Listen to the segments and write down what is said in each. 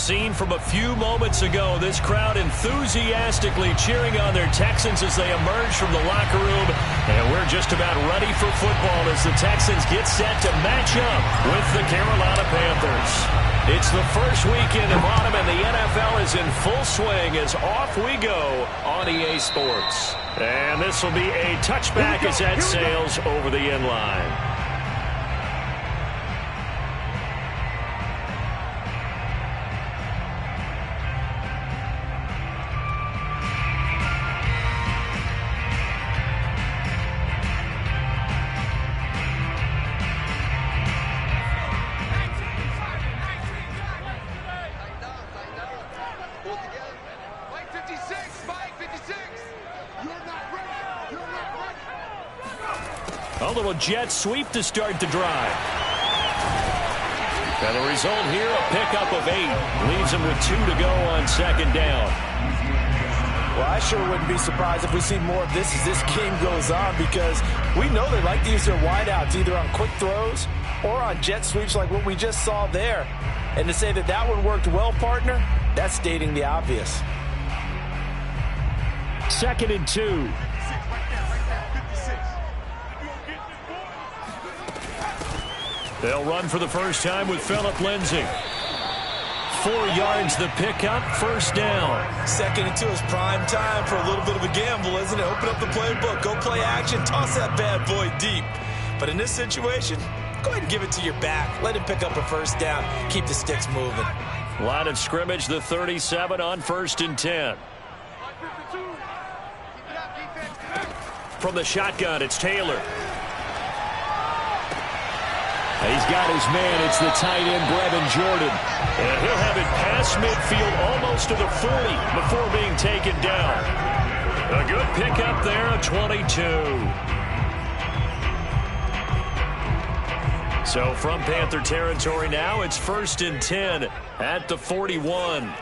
scene from a few moments ago. This crowd enthusiastically cheering on their Texans as they emerge from the locker room. And we're just about ready for football as the Texans get set to match up with the Carolina Panthers. It's the first weekend of autumn, and the NFL is in full swing as off we go on EA Sports. And this will be a touchback as that sails over the end line. A little jet sweep to start the drive. And the result here, a pickup of 8. Leaves them with 2 to go on second down. Well, I sure wouldn't be surprised if we see more of this as this game goes on, because we know they like to use their wideouts either on quick throws or on jet sweeps like what we just saw there. And to say that that one worked well, partner, that's stating the obvious. 2nd and 2. They'll run for the first time with Phillip Lindsay. 4 yards the pickup, first down. 2nd and 2 is prime time for a little bit of a gamble, isn't it? Open up the playbook, go play action, toss that bad boy deep. But in this situation, go ahead and give it to your back. Let him pick up a first down. Keep the sticks moving. Line of scrimmage, the 37 on 1st and 10. From the shotgun, it's Taylor. He's got his man. It's the tight end, Brevin Jordan. And he'll have it past midfield almost to the 40 before being taken down. A good pickup there, a 22. So from Panther territory now, it's 1st and 10 at the 41.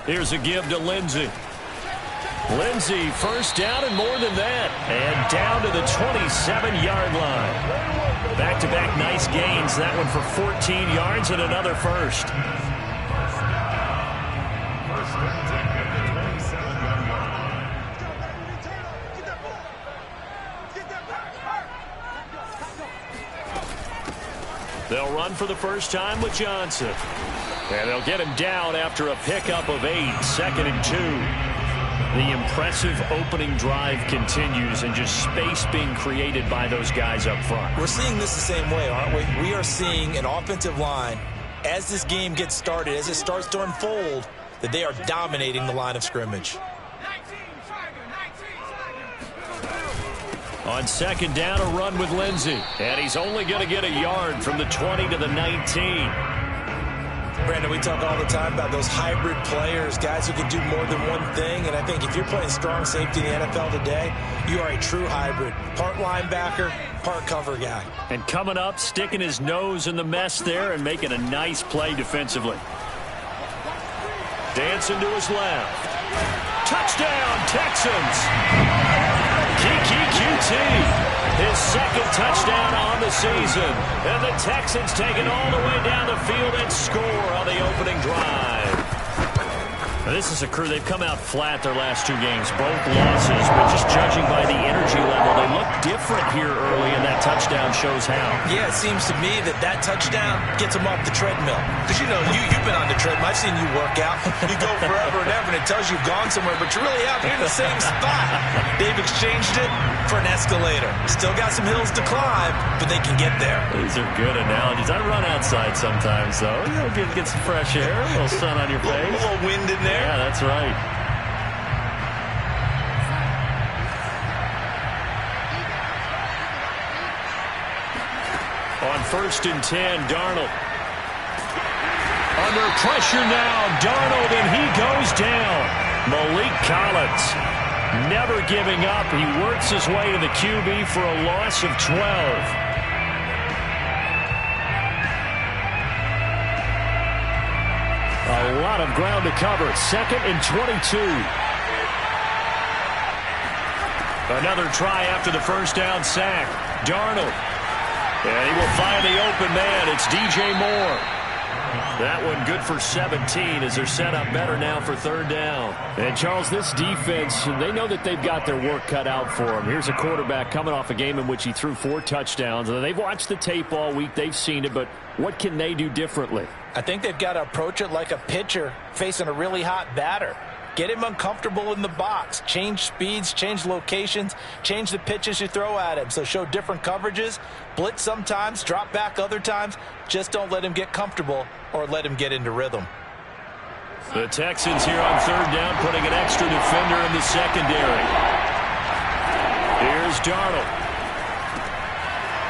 Here's a give to Lindsay. Lindsay, first down and more than that. And down to the 27-yard line. Back-to-back nice gains. That one for 14 yards and another first. They'll run for the first time with Johnson. And they'll get him down after a pickup of 8. 2nd and 2. The impressive opening drive continues, and just space being created by those guys up front. We're seeing this the same way, aren't we? We are seeing an offensive line, as this game gets started, as it starts to unfold, that they are dominating the line of scrimmage. On 2nd down, a run with Lindsay. And he's only going to get a yard from the 20 to the 19. Brandon, we talk all the time about those hybrid players, guys who can do more than one thing. And I think if you're playing strong safety in the NFL today, you are a true hybrid. Part linebacker, part cover guy. And coming up, sticking his nose in the mess there and making a nice play defensively. Dancing to his left. Touchdown, Texans! Kiki QT. His 2nd touchdown on the season. And the Texans take it all the way down the field and score on the opening drive. Now, this is a crew. They've come out flat their last 2 games, both losses. But just judging by the energy level, they look different here early, and that touchdown shows how. Yeah, it seems to me that touchdown gets them off the treadmill. Because, you know, you've been on the treadmill. I've seen you work out. You go forever and ever, and it tells you you've gone somewhere, but you really have. You're in the same spot. They've exchanged it for an escalator. Still got some hills to climb, but they can get there. These are good analogies. I run outside sometimes, though. You know, get some fresh air, a little sun on your face. A little wind in there. Yeah, that's right. On 1st and 10, Darnold. Under pressure now, Darnold, and he goes down. Malik Collins, never giving up. He works his way to the QB for a loss of 12. A lot of ground to cover. 2nd and 22. Another try after the first down sack. Darnold And he will find the open man. It's DJ Moore. That one good for 17 as they're set up better now for third down. And, Charles, this defense, they know that they've got their work cut out for them. Here's a quarterback coming off a game in which he threw 4 touchdowns. And they've watched the tape all week. They've seen it, but what can they do differently? I think they've got to approach it like a pitcher facing a really hot batter. Get him uncomfortable in the box. Change speeds, change locations, change the pitches you throw at him. So show different coverages, blitz sometimes, drop back other times. Just don't let him get comfortable or let him get into rhythm. The Texans here on third down putting an extra defender in the secondary. Here's Darnold.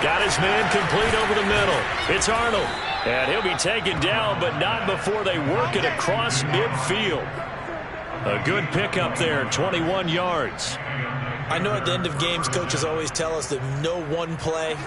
Got his man complete over the middle. It's Arnold. And he'll be taken down, but not before they work it across midfield. A good pickup there, 21 yards. I know at the end of games, coaches always tell us that no one play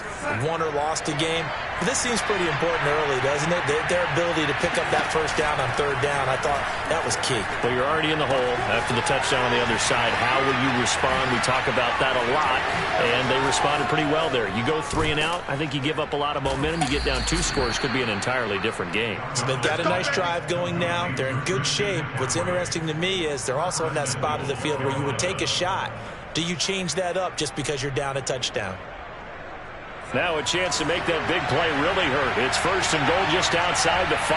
won or lost a game. But this seems pretty important early, doesn't it? Their ability to pick up that first down on third down, I thought that was key. Well, you're already in the hole after the touchdown on the other side. How will you respond? We talk about that a lot, and they responded pretty well there. You go 3 and out, I think you give up a lot of momentum. You get down 2 scores, could be an entirely different game. So they've got a nice drive going now. They're in good shape. What's interesting to me is they're also in that spot of the field where you would take a shot. Do you change that up just because you're down a touchdown? Now a chance to make that big play really hurt. It's first and goal just outside the 5.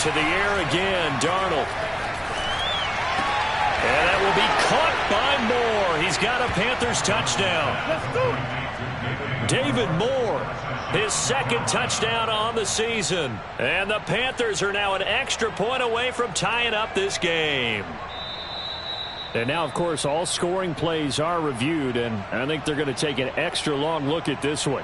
To the air again, Darnold. And that will be caught by Moore. He's got a Panthers touchdown. David Moore, his second touchdown on the season. And the Panthers are now an extra point away from tying up this game. And now, of course, all scoring plays are reviewed, and I think they're going to take an extra long look at this one.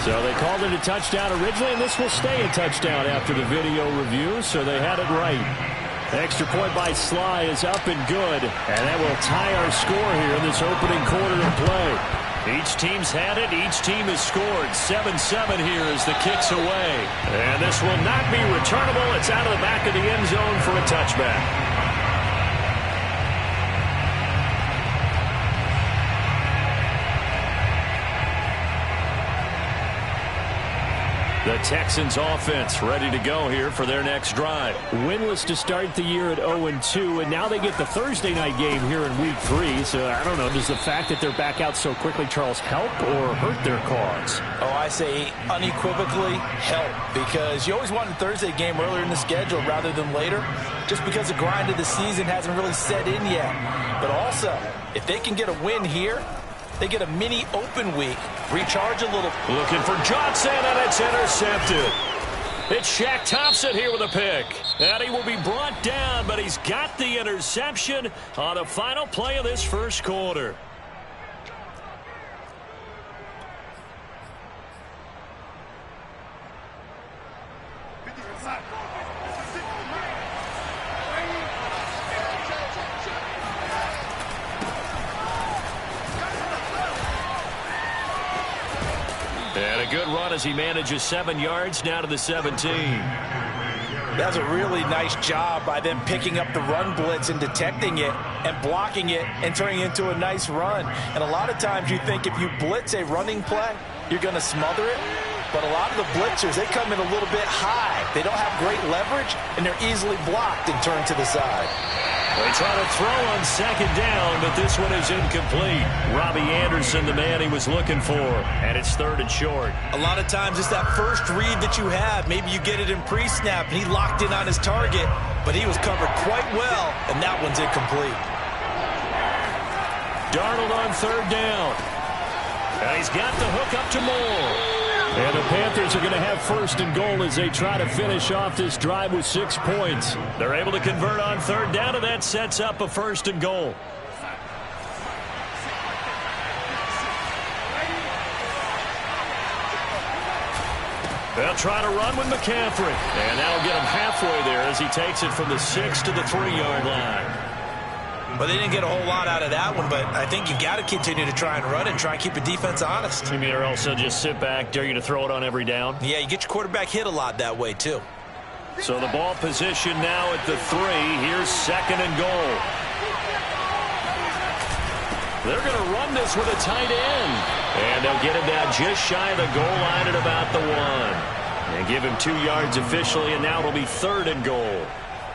So they called it a touchdown originally, and this will stay a touchdown after the video review, so they had it right. Extra point by Sly is up and good, and that will tie our score here in this opening quarter of play. Each team's had it. Each team has scored. 7-7 here as the kick's away. And this will not be returnable. It's out of the back of the end zone for a touchback. The Texans offense ready to go here for their next drive. Winless to start the year at 0-2, and now they get the Thursday night game here in week 3. So I don't know, does the fact that they're back out so quickly, Charles, help or hurt their cause? Oh, I say unequivocally help, because you always want a Thursday game earlier in the schedule rather than later, just because the grind of the season hasn't really set in yet. But also, if they can get a win here, they get a mini open week, recharge a little. Looking for Johnson, and it's intercepted. It's Shaq Thompson here with a pick. And he will be brought down, but he's got the interception on the final play of this first quarter. And a good run as he manages 7 yards now to the 17. That's a really nice job by them picking up the run blitz and detecting it and blocking it and turning it into a nice run. And a lot of times you think if you blitz a running play, you're going to smother it. But a lot of the blitzers, they come in a little bit high. They don't have great leverage, and they're easily blocked and turned to the side. They try to throw on second down, but this one is incomplete. Robbie Anderson, the man he was looking for, and it's third and short. A lot of times it's that first read that you have. Maybe you get it in pre-snap, and he locked in on his target, but he was covered quite well, and that one's incomplete. Darnold on third down. And he's got the hook up to Moore. And the Panthers are going to have first and goal as they try to finish off this drive with 6 points. They're able to convert on third down, and that sets up a first and goal. They'll try to run with McCaffrey. And that'll get him halfway there as he takes it from the 6 to the 3-yard line. Well, they didn't get a whole lot out of that one, but I think you got to continue to try and run and try and keep the defense honest. You mean, or also just sit back, dare you to throw it on every down? Yeah, you get your quarterback hit a lot that way, too. So the ball position now at the 3. Here's 2nd and goal. They're going to run this with a tight end. And they'll get him down just shy of the goal line at about the 1. And give him 2 yards officially, and now it'll be 3rd and goal.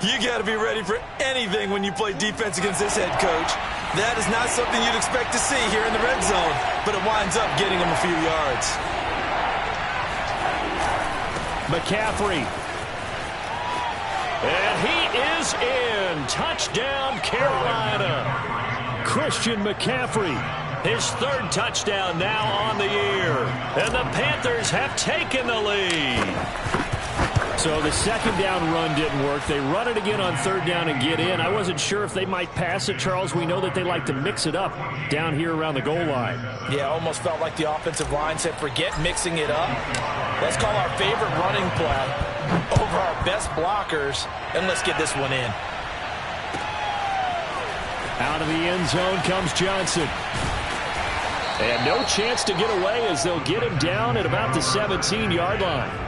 You got to be ready for anything when you play defense against this head coach. That is not something you'd expect to see here in the red zone, but it winds up getting him a few yards. McCaffrey. And he is in. Touchdown, Carolina. Christian McCaffrey. His 3rd touchdown now on the year. And the Panthers have taken the lead. So the 2nd down run didn't work. They run it again on 3rd down and get in. I wasn't sure if they might pass it, Charles. We know that they like to mix it up down here around the goal line. Yeah, almost felt like the offensive line said, forget mixing it up. Let's call our favorite running play over our best blockers, and let's get this one in. Out of the end zone comes Johnson. And no chance to get away as they'll get him down at about the 17-yard line.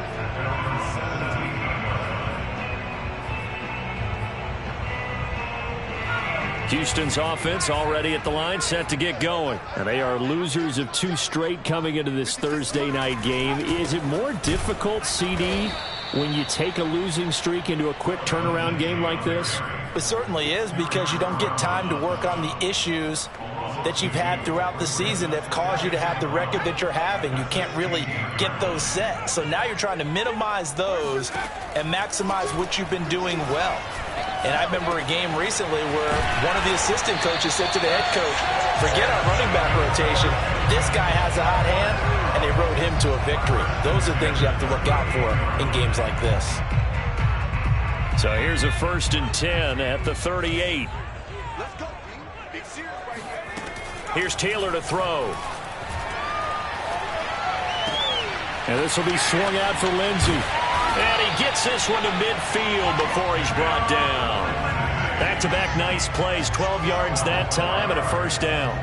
Houston's offense already at the line, set to get going. And they are losers of 2 straight coming into this Thursday night game. Is it more difficult, CD, when you take a losing streak into a quick turnaround game like this? It certainly is, because you don't get time to work on the issues that you've had throughout the season that have caused you to have the record that you're having. You can't really get those set. So now you're trying to minimize those and maximize what you've been doing well. And I remember a game recently where one of the assistant coaches said to the head coach, forget our running back rotation. This guy has a hot hand, and they rode him to a victory. Those are things you have to look out for in games like this. So here's a 1st and 10 at the 38. Let's go. Big serious right here. Here's Taylor to throw. And this will be swung out for Lindsey. And he gets this one to midfield before he's brought down. Back-to-back nice plays, 12 yards that time and a 1st down.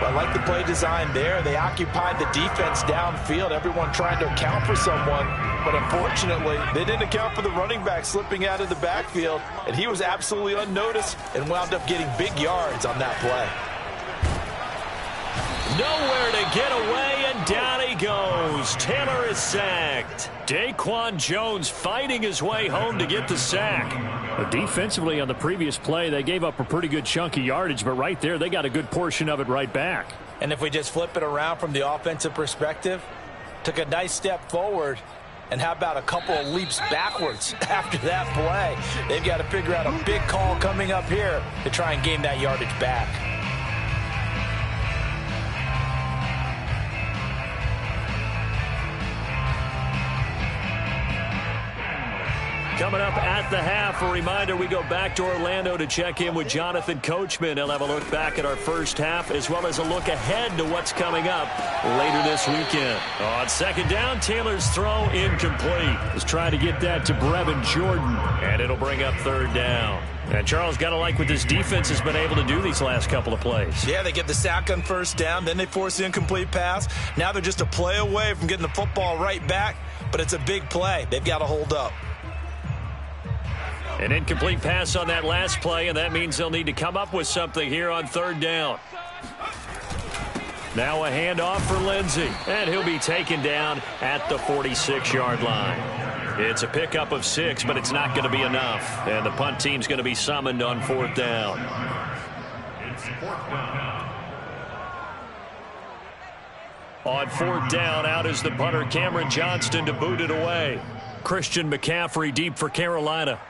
Well, I like the play design there. They occupied the defense downfield, everyone trying to account for someone. But unfortunately, they didn't account for the running back slipping out of the backfield. And he was absolutely unnoticed and wound up getting big yards on that play. Nowhere to get away, and down he goes. Taylor is sacked. Daquan Jones fighting his way home to get the sack. Defensively on the previous play, they gave up a pretty good chunk of yardage, but right there, they got a good portion of it right back. And if we just flip it around from the offensive perspective, took a nice step forward, and how about a couple of leaps backwards after that play? They've got to figure out a big call coming up here to try and gain that yardage back. Coming up at the half, a reminder, we go back to Orlando to check in with Jonathan Coachman. He'll have a look back at our first half as well as a look ahead to what's coming up later this weekend. On 2nd down, Taylor's throw incomplete. He's trying to get that to Brevin Jordan, and it'll bring up 3rd down. And Charles, got to like what this defense has been able to do these last couple of plays. Yeah, they get the sack on 1st down, then they force the incomplete pass. Now they're just a play away from getting the football right back, but it's a big play. They've got to hold up. An incomplete pass on that last play, and that means they'll need to come up with something here on 3rd down. Now a handoff for Lindsey, and he'll be taken down at the 46-yard line. It's a pickup of 6, but it's not going to be enough. And the punt team's going to be summoned on 4th down. On 4th down, out is the punter, Cameron Johnston, to boot it away. Christian McCaffrey deep for Carolina.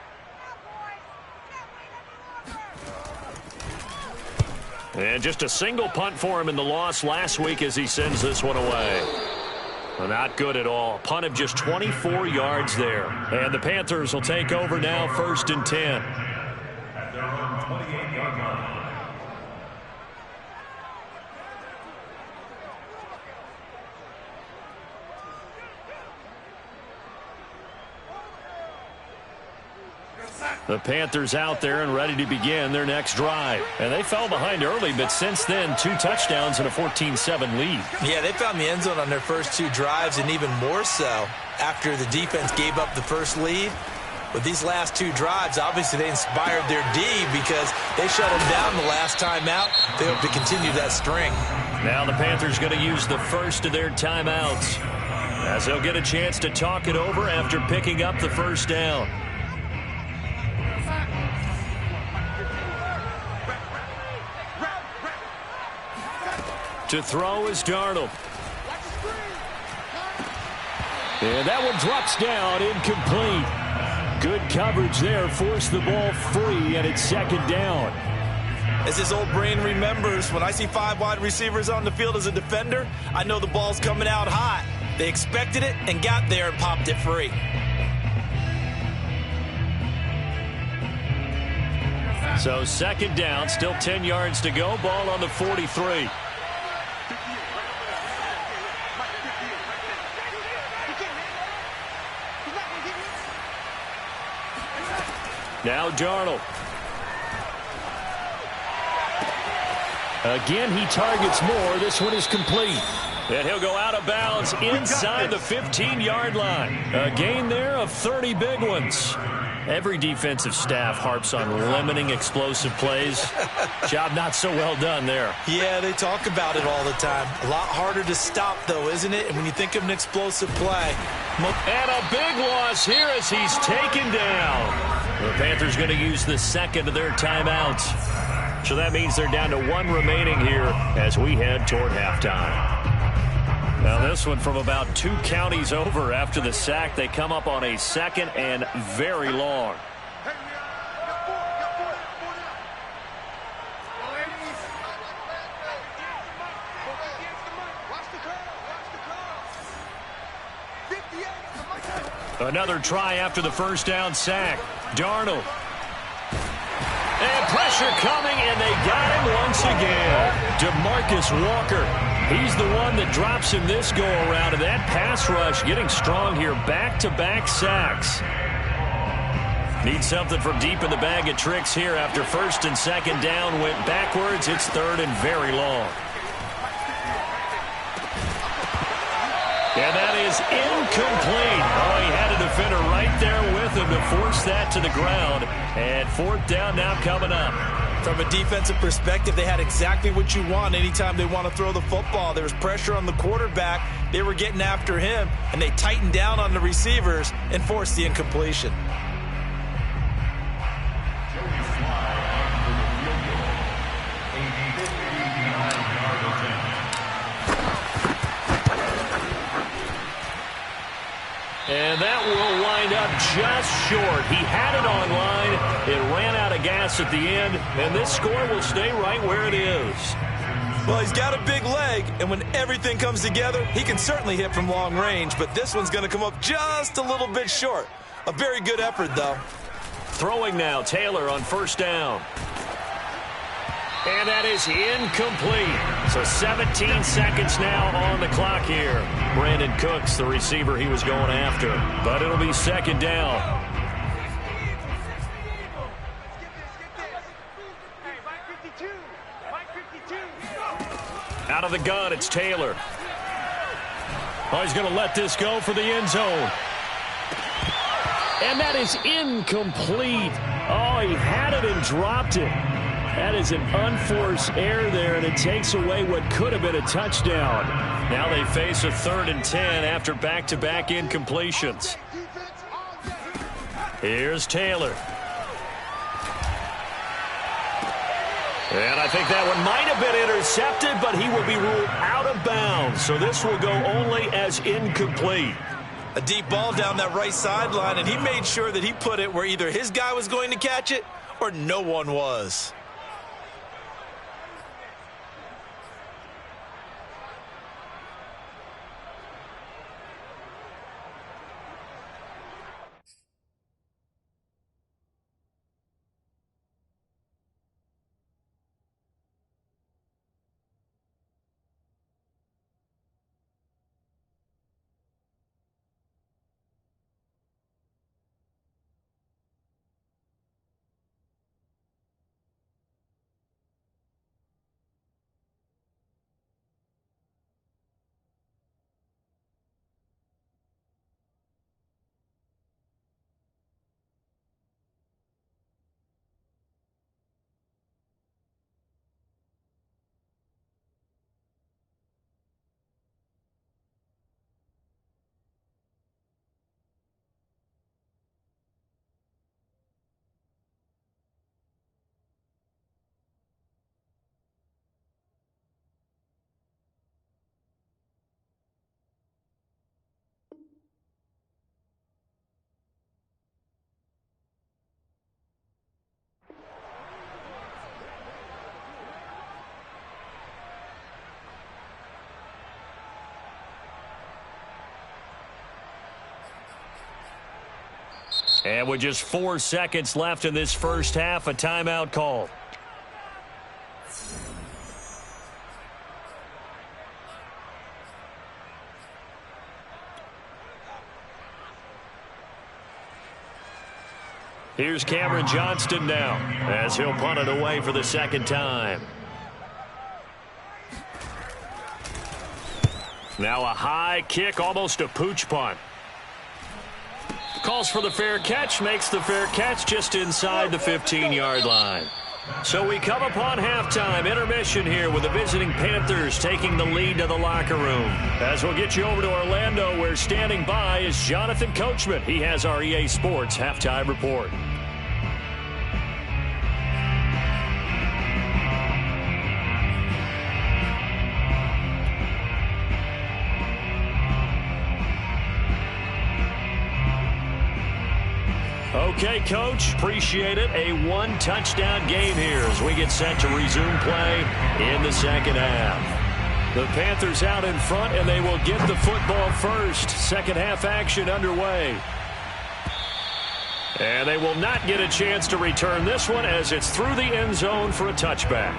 And just a single punt for him in the loss last week as he sends this one away. Well, not good at all. Punt of just 24 yards there. And the Panthers will take over now, 1st and 10. At their own 28-yard line. The Panthers out there and ready to begin their next drive. And they fell behind early, but since then, 2 touchdowns and a 14-7 lead. Yeah, they found the end zone on their first 2 drives, and even more so after the defense gave up the first lead. But these last two drives, obviously they inspired their D because they shut them down the last time out. They hope to continue that string. Now the Panthers going to use the first of their timeouts, as they'll get a chance to talk it over after picking up the first down. To throw is Darnold. And that one drops down, incomplete. Good coverage there, forced the ball free, and it's second down. As his old brain remembers, when I see 5 wide receivers on the field as a defender, I know the ball's coming out hot. They expected it and got there and popped it free. So second down, still 10 yards to go, ball on the 43. Now Darnold. Again, he targets more. This one is complete. And he'll go out of bounds inside the 15-yard line. A gain there of 30 big ones. Every defensive staff harps on limiting explosive plays. Job not so well done there. Yeah, they talk about it all the time. A lot harder to stop, though, isn't it? And when you think of an explosive play. And a big loss here as he's taken down. The Panthers going to use the second of their timeouts. So that means they're down to 1 remaining here as we head toward halftime. Now this one from about 2 counties over after the sack. They come up on a second and very long. Another try after the first down sack. Darnold. And pressure coming, and they got him once again. DeMarcus Walker. He's the one that drops him this go-around, and that pass rush getting strong here. Back-to-back sacks. Need something from deep in the bag of tricks here after first and second down went backwards. It's third and very long. And that is incomplete. Oh, he had a defender right there with him to force that to the ground. And fourth down now coming up. From a defensive perspective, they had exactly what you want anytime they want to throw the football. There was pressure on the quarterback. They were getting after him, and they tightened down on the receivers and forced the incompletion. And that will wind up just short. He had it on line. It ran out of gas at the end, and this score will stay right where it is. Well, he's got a big leg, and when everything comes together, he can certainly hit from long range, but this one's going to come up just a little bit short. A very good effort, though. Throwing now, Taylor on first down. And that is incomplete. So 17 seconds now on the clock here. Brandon Cooks, the receiver he was going after. But it'll be second down. Out of the gun, it's Taylor. Oh, he's going to let this go for the end zone. And that is incomplete. Oh, he had it and dropped it. That is an unforced error there, and it takes away what could have been a touchdown. Now they face a 3rd and 10 after back-to-back incompletions. Here's Taylor. And I think that one might have been intercepted, but he will be ruled out of bounds. So this will go only as incomplete. A deep ball down that right sideline, and he made sure that he put it where either his guy was going to catch it or no one was. And with just 4 seconds left in this first half, a timeout call. Here's Cameron Johnston now as he'll punt it away for the second time. Now a high kick, almost a pooch punt. Calls for the fair catch, makes the fair catch just inside the 15-yard line. So we come upon halftime, intermission here with the visiting Panthers taking the lead to the locker room. As we'll get you over to Orlando, where standing by is Jonathan Coachman. He has our EA Sports halftime report. Okay, Coach, appreciate it. A one-touchdown game here as we get set to resume play in the second half. The Panthers out in front, and they will get the football first. Second half action underway. And they will not get a chance to return this one as it's through the end zone for a touchback.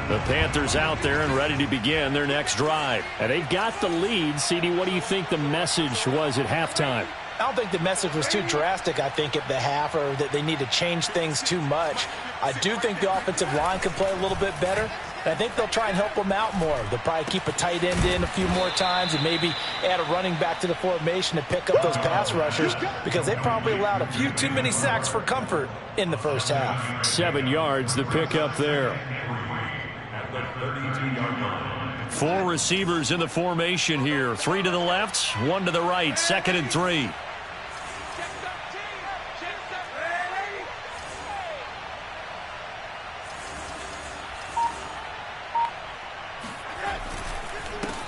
The Panthers out there and ready to begin their next drive. And they've got the lead. CD, what do you think the message was at halftime? I don't think the message was too drastic, I think, at the half, or that they need to change things too much. I do think the offensive line can play a little bit better. And I think they'll try and help them out more. They'll probably keep a tight end in a few more times and maybe add a running back to the formation to pick up those pass rushers, because they probably allowed a few too many sacks for comfort in the first half. 7 yards the pickup there. 4 receivers in the formation here. 3 to the left, 1 to the right. 2nd and 3.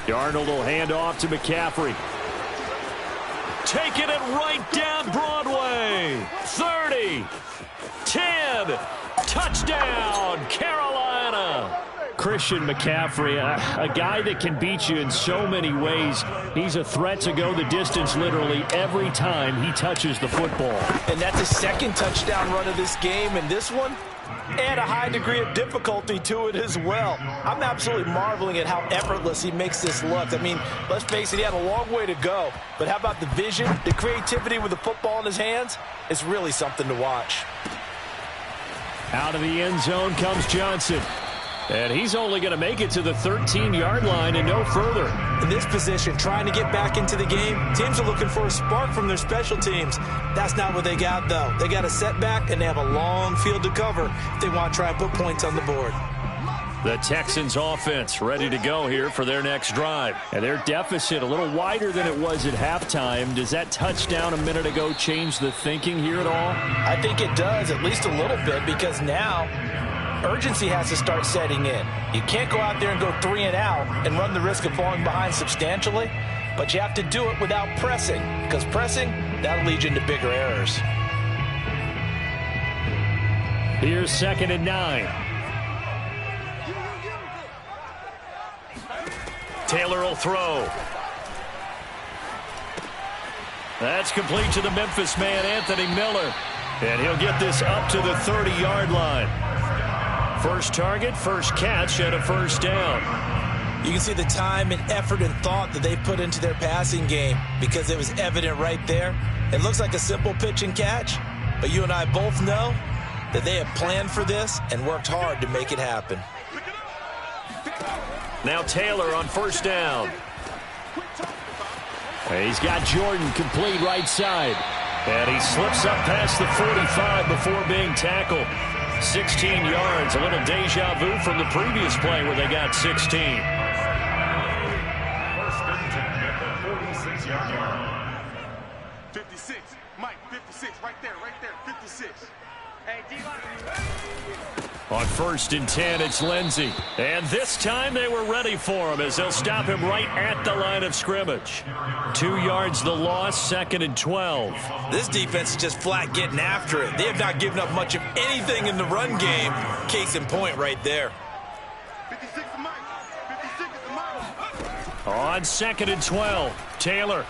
Darnold will hand off to McCaffrey. Taking it right down Broadway. 30. 10. Touchdown, Carolina. Christian McCaffrey, a guy that can beat you in so many ways. He's a threat to go the distance literally every time he touches the football. And that's his second touchdown run of this game, and this one, add a high degree of difficulty to it as well. I'm absolutely marveling at how effortless he makes this look. I mean, let's face it, he had a long way to go. But how about the vision, the creativity with the football in his hands? It's really something to watch. Out of the end zone comes Johnson. And he's only going to make it to the 13-yard line and no further. In this position, trying to get back into the game, teams are looking for a spark from their special teams. That's not what they got, though. They got a setback, and they have a long field to cover if they want to try and put points on the board. The Texans offense ready to go here for their next drive. And their deficit a little wider than it was at halftime. Does that touchdown a minute ago change the thinking here at all? I think it does, at least a little bit, because now urgency has to start setting in. You can't go out there and go 3 and out and run the risk of falling behind substantially, but you have to do it without pressing, because pressing, that'll lead you into bigger errors. Here's 2nd and 9. Taylor will throw. That's complete to the Memphis man, Anthony Miller. And he'll get this up to the 30-yard line. First target, first catch, and a first down. You can see the time and effort and thought that they put into their passing game, because it was evident right there. It looks like a simple pitch and catch, but you and I both know that they have planned for this and worked hard to make it happen. Now Taylor on first down. He's got Jordan complete right side. And he slips up past the 45 before being tackled. 16 yards, a little deja vu from the previous play where they got 16. First and 10 at the 46-yard line. 56, Mike, 56, right there, 56. On 1st and 10, it's Lindsey. And this time they were ready for him as they'll stop him right at the line of scrimmage. 2 yards the loss, 2nd and 12. This defense is just flat getting after it. They have not given up much of anything in the run game. Case in point right there. 56 is mine. 56 is mine. On 2nd and 12, Taylor.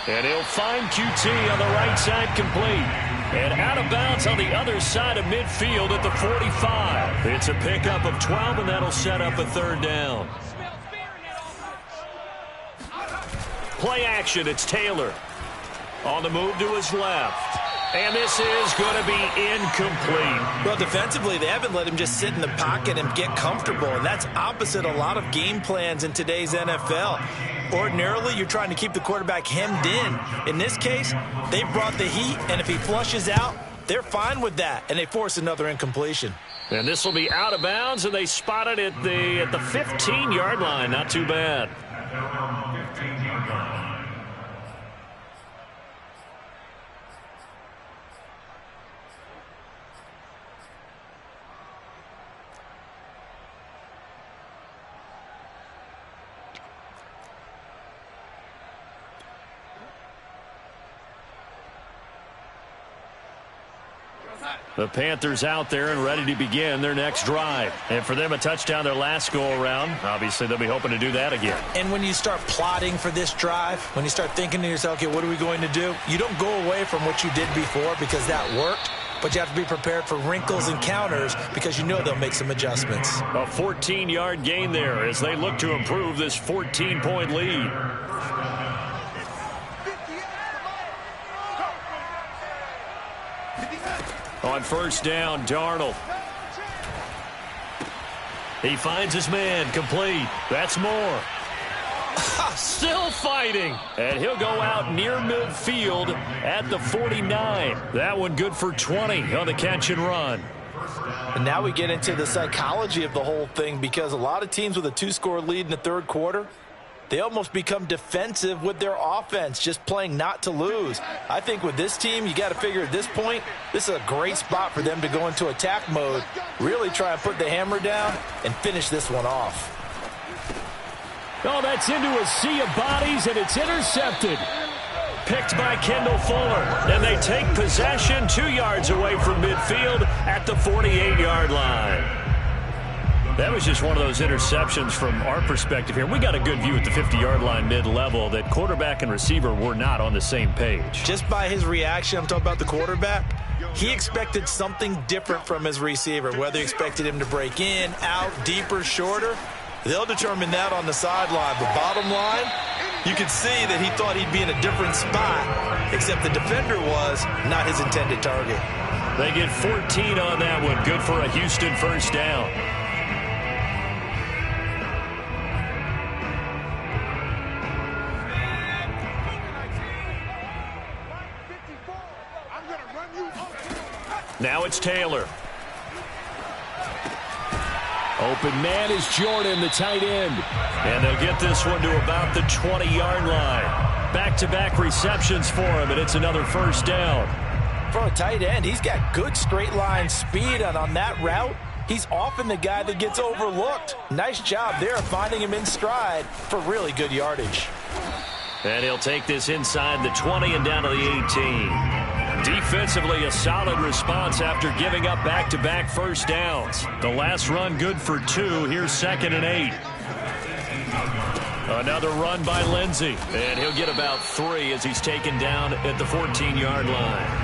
And he'll find QT on the right side, complete. And out of bounds on the other side of midfield at the 45. It's a pickup of 12, and that'll set up a 3rd down. Play action, it's Taylor. On the move to his left. And this is going to be incomplete. Well, defensively, they haven't let him just sit in the pocket and get comfortable, and that's opposite a lot of game plans in today's NFL. Ordinarily, you're trying to keep the quarterback hemmed in. In this case, they brought the heat, and if he flushes out, they're fine with that, and they force another incompletion. And this will be out of bounds, and they spot it at the 15-yard line. Not too bad. The Panthers out there and ready to begin their next drive. And for them, a touchdown their last go-around. Obviously, they'll be hoping to do that again. And when you start plotting for this drive, when you start thinking to yourself, okay, what are we going to do? You don't go away from what you did before because that worked. But you have to be prepared for wrinkles and counters because you know they'll make some adjustments. A 14-yard gain there as they look to improve this 14-point lead. On 1st down, Darnold. He finds his man, complete. That's Moore. Still fighting. And he'll go out near midfield at the 49. That one good for 20 on the catch and run. And now we get into the psychology of the whole thing because a lot of teams with a 2-score lead in the 3rd quarter, they almost become defensive with their offense, just playing not to lose. I think with this team, you got to figure at this point, this is a great spot for them to go into attack mode, really try and put the hammer down and finish this one off. Oh, that's into a sea of bodies, and it's intercepted. Picked by Kendall Fuller. And they take possession 2 yards away from midfield at the 48-yard line. That was just one of those interceptions from our perspective here. We got a good view at the 50-yard line mid-level that quarterback and receiver were not on the same page. Just by his reaction, I'm talking about the quarterback, he expected something different from his receiver, whether he expected him to break in, out, deeper, shorter. They'll determine that on the sideline. But bottom line, you could see that he thought he'd be in a different spot, except the defender was not his intended target. They get 14 on that one. Good for a Houston 1st down. Now it's Taylor. Open man is Jordan, the tight end. And they'll get this one to about the 20-yard line. Back-to-back receptions for him, and it's another 1st down. For a tight end, he's got good straight-line speed, and on that route, he's often the guy that gets overlooked. Nice job there finding him in stride for really good yardage. And he'll take this inside the 20 and down to the 18. Defensively, a solid response after giving up back-to-back 1st downs. The last run good for 2. Here's 2nd and 8. Another run by Lindsey. And he'll get about 3 as he's taken down at the 14-yard line.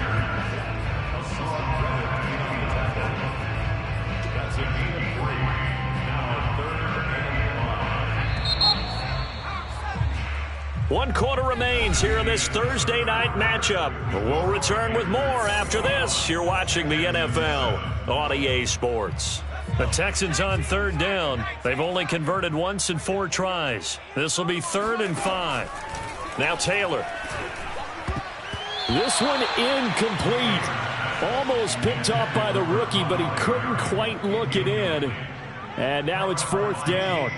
One quarter remains here in this Thursday night matchup. We'll return with more after this. You're watching the NFL on EA Sports. The Texans on 3rd down. They've only converted once in 4 tries. This will be 3rd and 5. Now Taylor. This one incomplete. Almost picked off by the rookie, but he couldn't quite look it in. And now it's 4th down.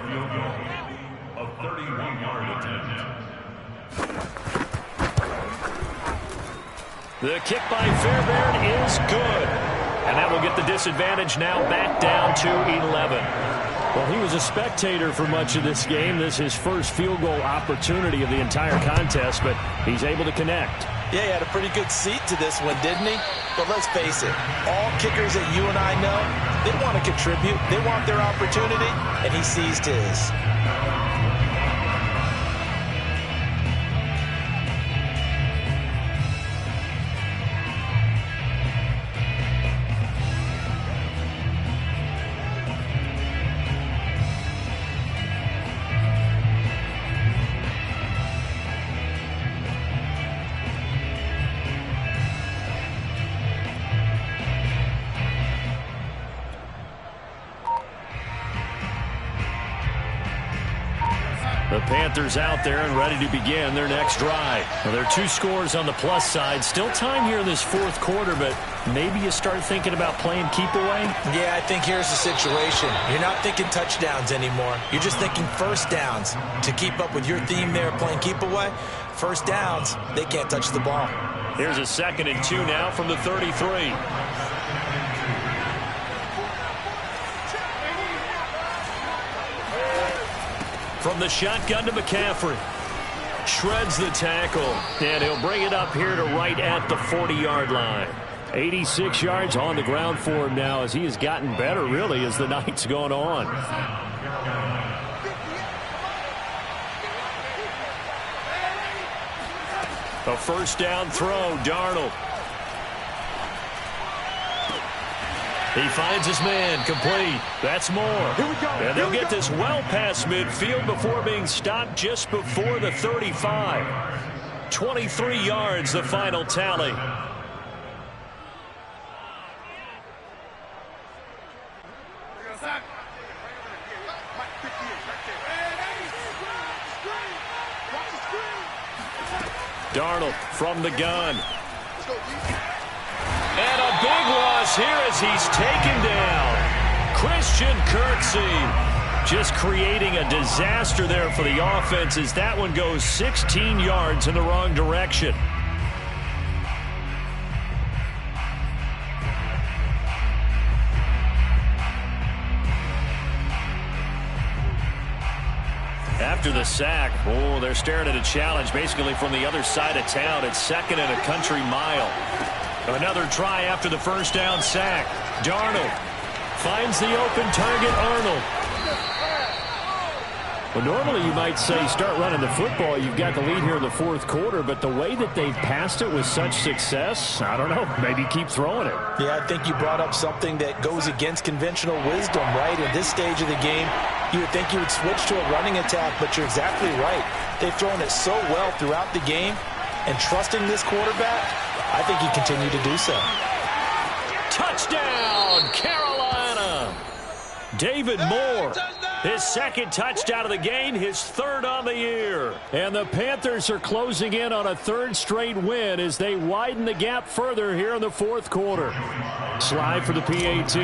field goal, a 31-yard attempt. The kick by Fairbairn is good. And that will get the disadvantage now back down to 11. Well, he was a spectator for much of this game. This is his first field goal opportunity of the entire contest, but he's able to connect. Yeah, he had a pretty good seat to this one, didn't he? But let's face it, all kickers that you and I know, they want to contribute. They want their opportunity, and he seized his. The Panthers out there and ready to begin their next drive. Well, there are 2 scores on the plus side. Still time here in this fourth quarter, but maybe you start thinking about playing keep away? Yeah, I think here's the situation. You're not thinking touchdowns anymore. You're just thinking first downs. To keep up with your theme there, playing keep away, first downs, they can't touch the ball. Here's a 2nd and 2 now from the 33. From the shotgun to McCaffrey. Shreds the tackle. And he'll bring it up here to right at the 40-yard line. 86 yards on the ground for him now as he has gotten better, really, as the night's gone on. A first down throw, Darnold. He finds his man, complete. That's more. And they'll get this well past midfield before being stopped just before the 35. 23 yards, the final tally. Darnold from the gun. And a big loss here as he's taken down. Christian Kirksey just creating a disaster there for the offense as that one goes 16 yards in the wrong direction. After the sack, oh, they're staring at a challenge basically from the other side of town. It's 2nd and a country mile. Another try after the first down sack. Darnold finds the open target, Arnold. Well, normally you might say start running the football. You've got the lead here in the fourth quarter, but the way that they've passed it with such success, I don't know, maybe keep throwing it. Yeah, I think you brought up something that goes against conventional wisdom, right? In this stage of the game, you would think you would switch to a running attack, but you're exactly right. They've thrown it so well throughout the game, and trusting this quarterback, I think he continued to do so. Touchdown, Carolina! David Moore, his 2nd touchdown of the game, his 3rd on the year. And the Panthers are closing in on a 3rd straight win as they widen the gap further here in the fourth quarter. Slide for the PAT.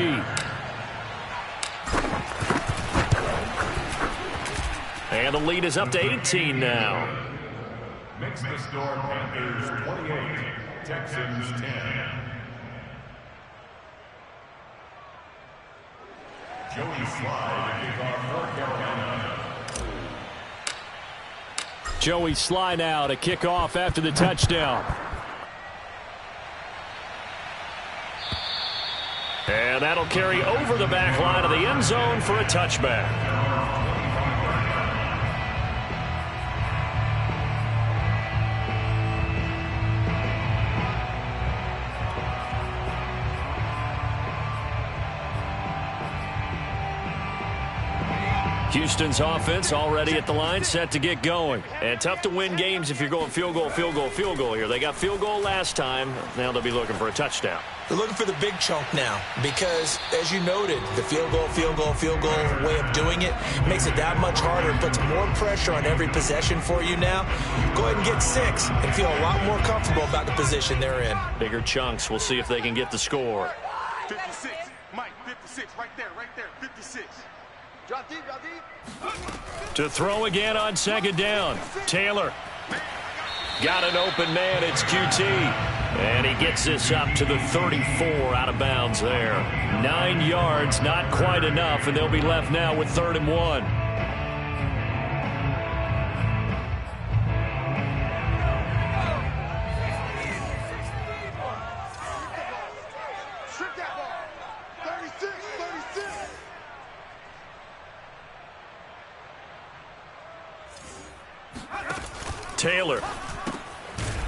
And the lead is up to 18 now. Makes the score Panthers 28, Texans 10. Joey Slye to kick off for Carolina. Joey Slye now to kick off after the touchdown. And that'll carry over the back line of the end zone for a touchback. Houston's offense already at the line, set to get going. And tough to win games if you're going field goal, field goal, field goal here. They got field goal last time. Now they'll be looking for a touchdown. They're looking for the big chunk now because, as you noted, the field goal way of doing it makes it that much harder. It puts more pressure on every possession for you now. Go ahead and get 6 and feel a lot more comfortable about the position they're in. Bigger chunks. We'll see if they can get the score. 56. Mike, 56. Right there. 56. Drop deep, drop deep. To throw again on second down. Taylor. Got an open man. It's QT. And he gets this up to the 34 out of bounds there. 9 yards, not quite enough, and they'll be left now with 3rd and 1. Strip that ball. 36, 36. Taylor.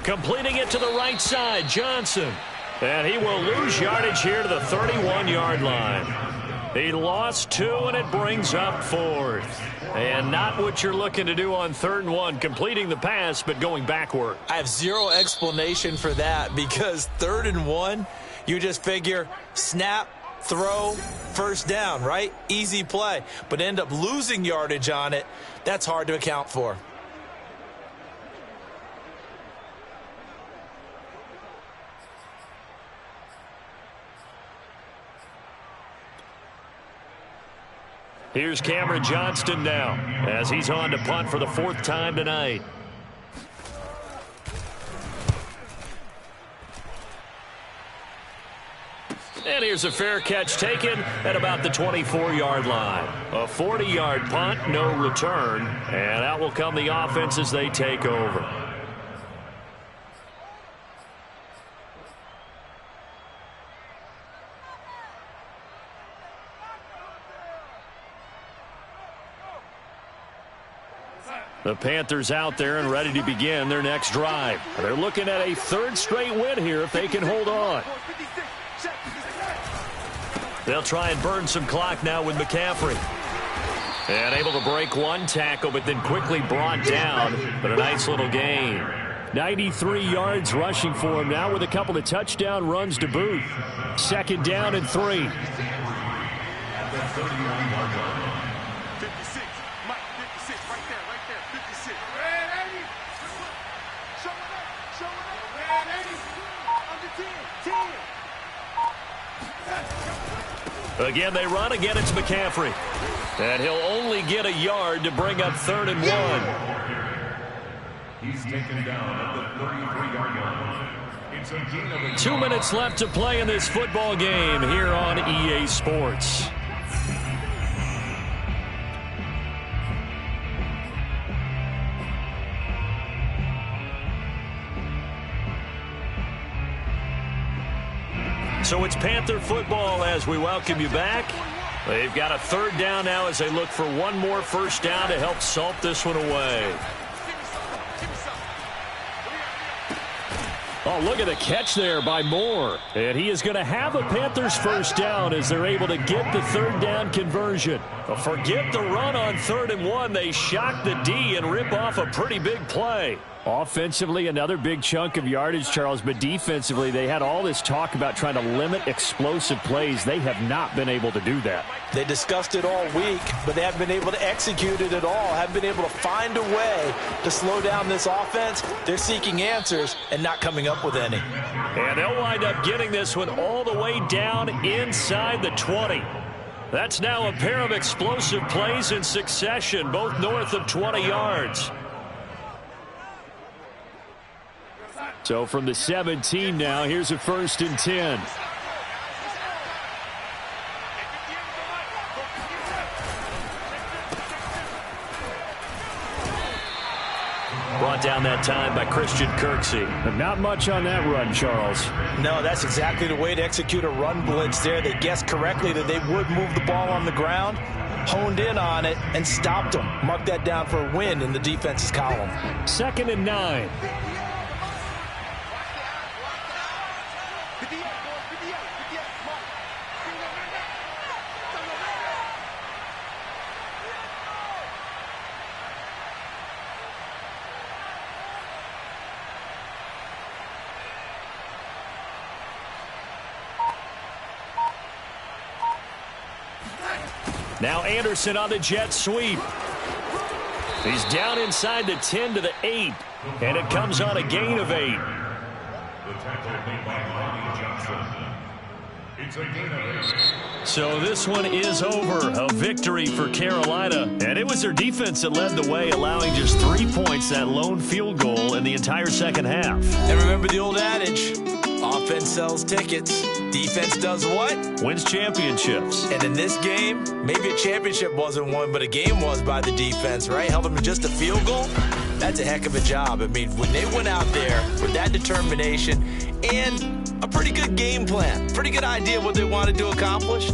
Completing it to the right side, Johnson. And he will lose yardage here to the 31-yard line. He lost 2, and it brings up 4th. And not what you're looking to do on 3rd and 1, completing the pass, but going backward. I have zero explanation for that because 3rd and 1, you just figure snap, throw, first down, right? Easy play. But end up losing yardage on it. That's hard to account for. Here's Cameron Johnston now as he's on to punt for the 4th time tonight. And here's a fair catch taken at about the 24-yard line. A 40-yard punt, no return, and out will come the offense as they take over. The Panthers out there and ready to begin their next drive. They're looking at a 3rd straight win here if they can hold on. They'll try and burn some clock now with McCaffrey. And able to break one tackle, but then quickly brought down. But a nice little gain. 93 yards rushing for him now with a couple of touchdown runs to boot. 2nd down and 3. Again, they run. Again, it's McCaffrey. And he'll only get a yard to bring up 3rd and 1. He's taken down at the 33-yard line. It's a gain of 2 minutes left to play in this football game here on EA Sports. So it's Panther football as we welcome you back. They've got a 3rd down now as they look for one more first down to help salt this one away. Oh, look at the catch there by Moore. And he is going to have a Panthers first down as they're able to get the 3rd down conversion. But forget the run on 3rd and 1. They shock the D and rip off a pretty big play. Offensively, another big chunk of yardage, Charles, but defensively, they had all this talk about trying to limit explosive plays. They have not been able to do that. They discussed it all week, but they haven't been able to execute it at all, haven't been able to find a way to slow down this offense. They're seeking answers and not coming up with any. And they'll wind up getting this one all the way down inside the 20. That's now a pair of explosive plays in succession, both north of 20 yards. So from the 17 now, here's a 1st and 10. Brought down that time by Christian Kirksey. But not much on that run, Charles. No, that's exactly the way to execute a run blitz there. They guessed correctly that they would move the ball on the ground, honed in on it, and stopped them. Mark that down for a win in the defense's column. 2nd and 9. Now Anderson on the jet sweep. He's down inside the 10 to the 8, and it comes on a gain of 8. the tackle made by Johnson. It's a gain of 8. So this one is over. A victory for Carolina. And it was their defense that led the way, allowing just 3 points, that lone field goal in the entire second half. And remember the old adage, offense sells tickets. Defense does what? Wins championships. And in this game, maybe a championship wasn't won, but a game was by the defense, right? Held them to just a field goal. That's a heck of a job. I mean, when they went out there with that determination and a pretty good game plan, pretty good idea of what they wanted to accomplish,